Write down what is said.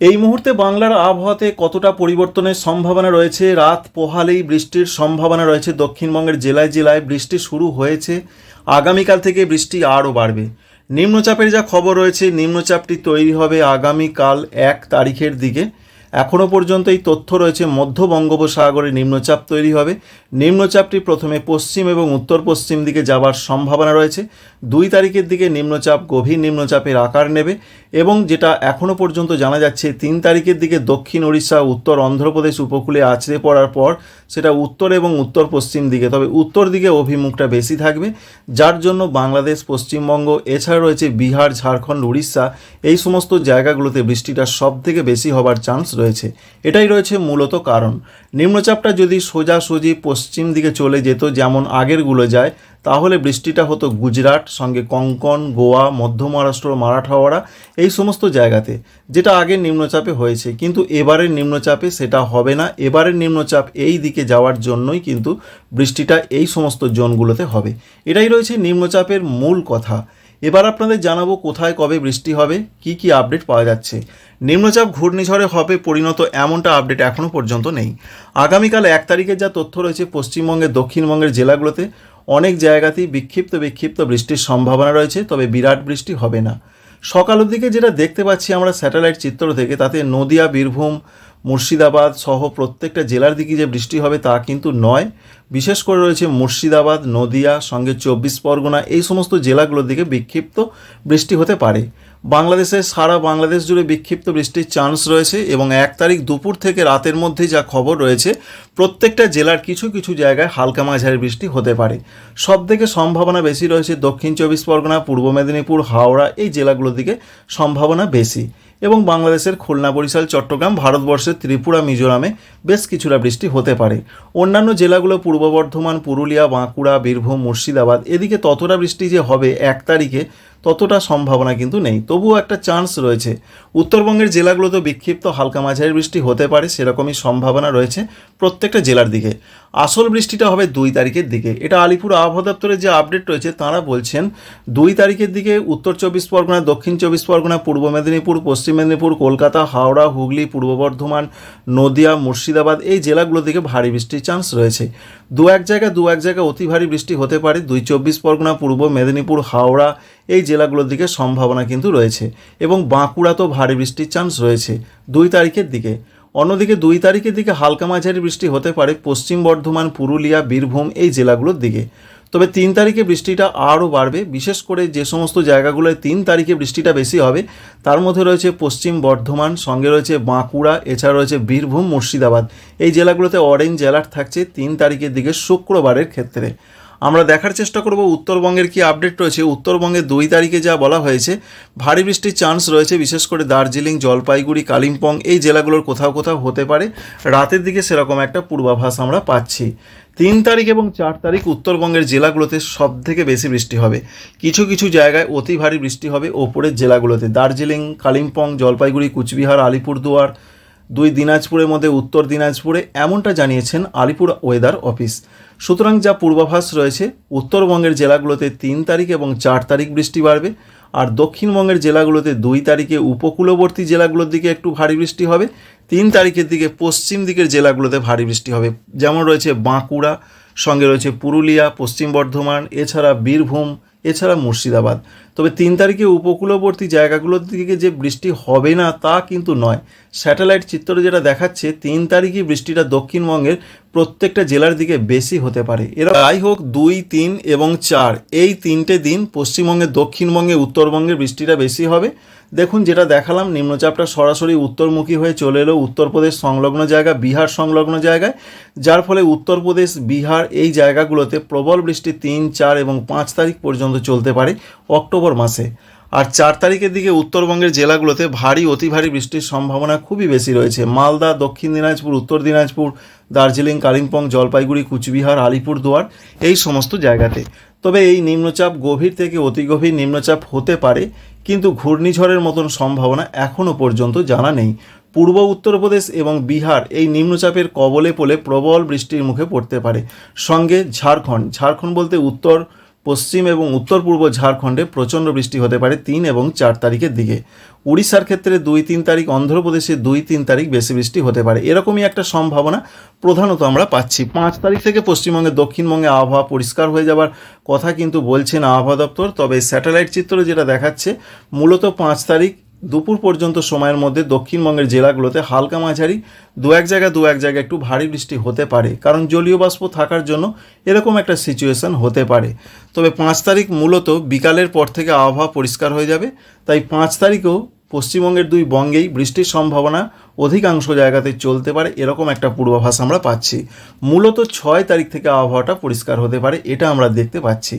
এই মুহূর্তে বাংলার আবহাওয়াতে কতটা পরিবর্তনের সম্ভাবনা রয়েছে? রাত পোহালেই বৃষ্টির সম্ভাবনা রয়েছে। দক্ষিণবঙ্গের জেলায় জেলায় বৃষ্টি শুরু হয়েছে, আগামীকাল থেকে বৃষ্টি আরও বাড়বে। নিম্নচাপের যা খবর রয়েছে, নিম্নচাপটি তৈরি হবে আগামীকাল 1 তারিখের দিকে। এখনও পর্যন্ত এই তথ্য রয়েছে, মধ্য বঙ্গোপসাগরে নিম্নচাপ তৈরি হবে। নিম্নচাপটি প্রথমে পশ্চিম এবং উত্তর পশ্চিম দিকে যাবার সম্ভাবনা রয়েছে। 2 তারিখের দিকে নিম্নচাপ গভীর নিম্নচাপের আকার নেবে এবং যেটা এখনও পর্যন্ত জানা যাচ্ছে 3 তারিখের দিকে দক্ষিণ ওড়িশা উত্তর অন্ধ্রপ্রদেশ উপকূলে আছড়ে পড়ার পর সেটা উত্তর এবং উত্তর পশ্চিম দিকে, তবে উত্তর দিকে অভিমুখটা বেশি থাকবে, যার জন্য বাংলাদেশ, পশ্চিমবঙ্গ, এছাড়া রয়েছে বিহার, ঝাড়খণ্ড, উড়িষ্যা, এই সমস্ত জায়গাগুলোতে বৃষ্টিটা সব থেকে বেশি হবার চান্স রয়েছে। এটাই রয়েছে মূলত কারণ। নিম্নচাপটা যদি সোজাসুজি পশ্চিম দিকে চলে যেত যেমন আগেরগুলো যায়, তাহলে বৃষ্টিটা হতো গুজরাট, সঙ্গে কঙ্কন, গোয়া, মধ্য মহারাষ্ট্র, মারাঠাওয়াড়া, এই সমস্ত জায়গাতে, যেটা আগের নিম্নচাপে হয়েছে। কিন্তু এবারের নিম্নচাপে সেটা হবে না। এবারের নিম্নচাপ এই দিকে যাওয়ার জন্যই কিন্তু বৃষ্টিটা এই সমস্ত জোনগুলোতে হবে। এটাই রয়েছে নিম্নচাপের মূল কথা। এবার আপনাদের জানাবো কোথায় কবে বৃষ্টি হবে, কি কি আপডেট পাওয়া যাচ্ছে। নিম্নচাপ ঘূর্ণিঝড়ে হবে পরিণত এমনটা আপডেট এখনও পর্যন্ত নেই। আগামীকাল 1 তারিখের যা তথ্য রয়েছে, পশ্চিমবঙ্গের দক্ষিণবঙ্গের জেলাগুলোতে অনেক জায়গাতেই বিক্ষিপ্ত বৃষ্টির সম্ভাবনা রয়েছে, তবে বিরাট বৃষ্টি হবে না। সকালের দিকে যেটা দেখতে পাচ্ছি আমরা স্যাটেলাইট চিত্র থেকে, তাতে নদিয়া, বীরভূম, মুর্শিদাবাদ সহ প্রত্যেকটা জেলার দিকে যে বৃষ্টি হবে তা কিন্তু নয়। বিশেষ করে রয়েছে মুর্শিদাবাদ, নদিয়া, সঙ্গে 24 পরগনা, এই সমস্ত জেলাগুলোর দিকে বিক্ষিপ্ত বৃষ্টি হতে পারে। বাংলাদেশের সারা বাংলাদেশ জুড়ে বিক্ষিপ্ত বৃষ্টির চান্স রয়েছে এবং 1 তারিখ দুপুর থেকে রাতের মধ্যে যা খবর রয়েছে, প্রত্যেকটা জেলার কিছু কিছু জায়গায় হালকা মাঝারি বৃষ্টি হতে পারে। সব থেকে সম্ভাবনা বেশি রয়েছে দক্ষিণ 24 পরগনা, পূর্ব মেদিনীপুর, হাওড়া, এই জেলাগুলোর দিকে সম্ভাবনা বেশি। এবং বাংলাদেশের খুলনা, বরিশাল, চট্টগ্রাম, ভারতবর্ষের ত্রিপুরা, মিজোরামে বেশ কিছুটা বৃষ্টি হতে পারে। অন্যান্য জেলাগুলো পূর্ব বর্ধমান, পুরুলিয়া, বাঁকুড়া, বীরভূম, মুর্শিদাবাদ, এদিকে ততটা বৃষ্টি যে হবে 1 তারিখে ততটা সম্ভাবনা কিন্তু নেই, তবুও একটা চান্স রয়েছে। উত্তরবঙ্গের জেলাগুলোতে বিক্ষিপ্ত হালকা মাঝারি বৃষ্টি হতে পারে, সেরকমই সম্ভাবনা রয়েছে প্রত্যেকটা জেলার দিকে। আসল বৃষ্টিটা হবে 2 তারিখের দিকে। এটা আলিপুর আবহাওয়া দপ্তরের যে আপডেট রয়েছে, তাঁরা বলছেন 2 তারিখের দিকে উত্তর 24 পরগনা, দক্ষিণ 24 পরগনা, পূর্ব মেদিনীপুর, পশ্চিম মেদিনীপুর, কলকাতা, হাওড়া, হুগলি, পূর্ব বর্ধমান, নদিয়া, মুর্শিদাবাদ, এই জেলাগুলোর দিকে ভারী বৃষ্টির চান্স রয়েছে। দু এক জায়গায় অতি ভারী বৃষ্টি হতে পারে। 2 24 পরগনা, পূর্ব মেদিনীপুর, হাওড়া, এই জেলাগুলোর দিকে সম্ভাবনা কিন্তু রয়েছে এবং বাঁকুড়াতেও ভারী বৃষ্টির চান্স রয়েছে 2 তারিখের দিকে। অন্যদিকে 2 তারিখের দিকে হালকা মাঝারি বৃষ্টি হতে পারে পশ্চিম বর্ধমান, পুরুলিয়া, বীরভূম, এই জেলাগুলোর দিকে। তবে 3 তারিখে বৃষ্টিটা আরও বাড়বে। বিশেষ করে যে সমস্ত জায়গাগুলোয় 3 তারিখে বৃষ্টিটা বেশি হবে, তার মধ্যে রয়েছে পশ্চিম বর্ধমান, সঙ্গে রয়েছে বাঁকুড়া, এছাড়া রয়েছে বীরভূম, মুর্শিদাবাদ, এই জেলাগুলোতে অরেঞ্জ অ্যালার্ট থাকছে 3 তারিখের দিকে শুক্রবারের ক্ষেত্রে। আমরা দেখার চেষ্টা করব উত্তরবঙ্গের কি আপডেট রয়েছে। উত্তরবঙ্গে 2 তারিখে যা বলা হয়েছে, ভারী বৃষ্টির চান্স রয়েছে বিশেষ করে দার্জিলিং, জলপাইগুড়ি, কালিম্পং, এই জেলাগুলোর কোথাও কোথাও হতে পারে। রাতের দিকে সেরকম একটা পূর্বাভাস আমরা পাচ্ছি। 3 তারিখ এবং 4 তারিখ উত্তরবঙ্গের জেলাগুলোতে সব থেকে বেশি বৃষ্টি হবে। কিছু কিছু জায়গায় অতি ভারী বৃষ্টি হবে ওপরের জেলাগুলোতে, দার্জিলিং, কালিম্পং, জলপাইগুড়ি, কুচবিহার, আলিপুরদুয়ার, 2 দিনাজপুরের মধ্যে উত্তর দিনাজপুরে, এমনটা জানিয়েছেন আলিপুর ওয়েদার অফিস। সুতরাং যা পূর্বাভাস রয়েছে, উত্তরবঙ্গের জেলাগুলোতে 3 তারিখ এবং 4 তারিখ বৃষ্টি বাড়বে, আর দক্ষিণবঙ্গের জেলাগুলোতে 2 তারিখে উপকূলবর্তী জেলাগুলোর দিকে একটু ভারী বৃষ্টি হবে। 3 তারিখের দিকে পশ্চিম দিকের জেলাগুলোতে ভারী বৃষ্টি হবে, যেমন রয়েছে বাঁকুড়া, সঙ্গে রয়েছে পুরুলিয়া, পশ্চিম বর্ধমান, এছাড়া বীরভূম, এছাড়া মুর্শিদাবাদ। তবে 3 তারিখে উপকূলবর্তী জায়গাগুলোর দিকে যে বৃষ্টি হবে না তা কিন্তু নয়। স্যাটেলাইট চিত্র যেটা দেখাচ্ছে, 3 তারিখে বৃষ্টিটা দক্ষিণবঙ্গের প্রত্যেকটা জেলার দিকে বেশি হতে পারে। এরা যাই হোক 2, 3 এবং 4 এই 3টে দিন পশ্চিমবঙ্গের, দক্ষিণবঙ্গে, উত্তরবঙ্গে বৃষ্টিটা বেশি হবে। দেখুন যেটা দেখালাম, নিম্নচাপটা সরাসরি উত্তরমুখী হয়ে চলে এলো উত্তরপ্রদেশ সংলগ্ন জায়গা, বিহার সংলগ্ন জায়গায়, যার ফলে উত্তরপ্রদেশ, বিহার, এই জায়গাগুলোতে প্রবল বৃষ্টি 3, 4 এবং 5 তারিখ পর্যন্ত চলতে পারে অক্টোবর মাসে। আর 4 তারিখের দিকে উত্তরবঙ্গের জেলাগুলোতে ভারী অতি ভারী বৃষ্টির সম্ভাবনা খুবই বেশি রয়েছে। মালদা, দক্ষিণ দিনাজপুর, উত্তর দিনাজপুর, দার্জিলিং, কালিম্পং, জলপাইগুড়ি, কুচবিহার, আলিপুরদুয়ার, এই সমস্ত জায়গাতে। তবে এই নিম্নচাপ গভীর থেকে অতি গভীর নিম্নচাপ হতে পারে, কিন্তু ঘূর্ণিঝড়ের মতন সম্ভাবনা এখনও পর্যন্ত জানা নেই। পূর্ব উত্তরপ্রদেশ এবং বিহার এই নিম্নচাপের কবলে পড়ে প্রবল বৃষ্টির মুখে পড়তে পারে। সঙ্গে ঝাড়খণ্ড বলতে উত্তর পশ্চিম এবং উত্তর পূর্ব ঝাড়খণ্ডে প্রচণ্ড বৃষ্টি হতে পারে 3 এবং 4 তারিখের দিকে। উড়িষ্যার ক্ষেত্রে 2-3 তারিখ, অন্ধ্রপ্রদেশে 2-3 তারিখ বেশি বৃষ্টি হতে পারে, এরকমই একটা সম্ভাবনা প্রধানত আমরা পাচ্ছি। 5 তারিখ থেকে পশ্চিমবঙ্গের দক্ষিণবঙ্গে আবহাওয়া পরিষ্কার হয়ে যাবার কথা কিন্তু বলছেন আবহাওয়া দপ্তর। তবে স্যাটেলাইট চিত্র যেটা দেখাচ্ছে, মূলত 5 তারিখ দুপুর পর্যন্ত সময়ের মধ্যে দক্ষিণবঙ্গের জেলাগুলোতে হালকা মাঝারি দু এক জায়গায় একটু ভারী বৃষ্টি হতে পারে, কারণ জলীয় বাষ্প থাকার জন্য এরকম একটা সিচুয়েশন হতে পারে। তবে 5 তারিখ মূলত বিকালের পর থেকে আবহাওয়া পরিষ্কার হয়ে যাবে, তাই 5 তারিখেও পশ্চিমবঙ্গের 2 বঙ্গেই বৃষ্টির সম্ভাবনা অধিকাংশ জায়গাতে চলতে পারে, এরকম একটা পূর্বাভাস আমরা পাচ্ছি। মূলত 6 তারিখ থেকে আবহাওয়াটা পরিষ্কার হতে পারে, এটা আমরা দেখতে পাচ্ছি।